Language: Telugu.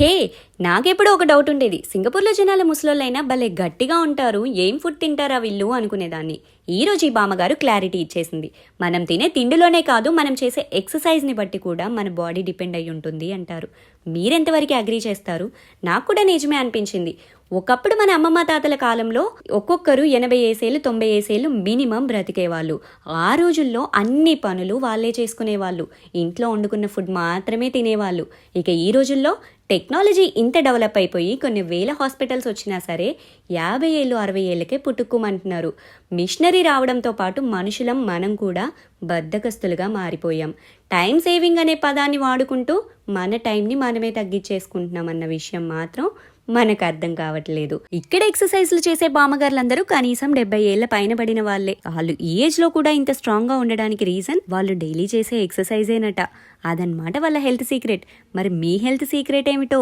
హే, నాకెప్పుడూ ఒక డౌట్ ఉండేది. సింగపూర్లో జనాల ముసలోళ్ళైనా భలే గట్టిగా ఉంటారు, ఏం ఫుడ్ తింటారా వీళ్ళు అనుకునేదాన్ని. ఈ రోజు ఈ బామ్మగారు క్లారిటీ ఇచ్చేసింది. మనం తినే తిండిలోనే కాదు, మనం చేసే ఎక్సర్సైజ్ని బట్టి కూడా మన బాడీ డిపెండ్ అయి ఉంటుంది అంటారు. మీరెంతవరకు అగ్రీ చేస్తారు? నాకు కూడా నిజమే అనిపించింది. ఒకప్పుడు మన అమ్మమ్మ తాతల కాలంలో ఒక్కొక్కరు 80 ఏసేళ్ళు 90 ఏసేళ్ళు మినిమం బ్రతికేవాళ్ళు. ఆ రోజుల్లో అన్ని పనులు వాళ్ళే చేసుకునేవాళ్ళు. ఇంట్లో వండుకున్న ఫుడ్ మాత్రమే తినేవాళ్ళు. ఇక ఈ రోజుల్లో టెక్నాలజీ ఇంత డెవలప్ అయిపోయి కొన్ని వేల హాస్పిటల్స్ వచ్చినా సరే 50 ఏళ్ళు 60 ఏళ్ళకే పుట్టుకోమంటున్నారు. మిషనరీ రావడంతో పాటు మనుషులం మనం కూడా బద్ధకస్తులుగా మారిపోయాం. టైం సేవింగ్ అనే పదాన్ని వాడుకుంటూ మన టైంని మనమే తగ్గించేసుకుంటున్నాం అన్న విషయం మాత్రం మనకు అర్థం కావట్లేదు. ఇక్కడ ఎక్సర్సైజ్లు చేసే బామ్మగారులందరూ కనీసం 70 ఏళ్ల పైన పడిన వాళ్ళే. వాళ్ళు ఈ ఏజ్ లో కూడా ఇంత స్ట్రాంగ్ గా ఉండడానికి రీజన్ వాళ్ళు డైలీ చేసే ఎక్సర్సైజేనట. అదనమాట వాళ్ళ హెల్త్ సీక్రెట్. మరి మీ హెల్త్ సీక్రెట్ ఏమిటో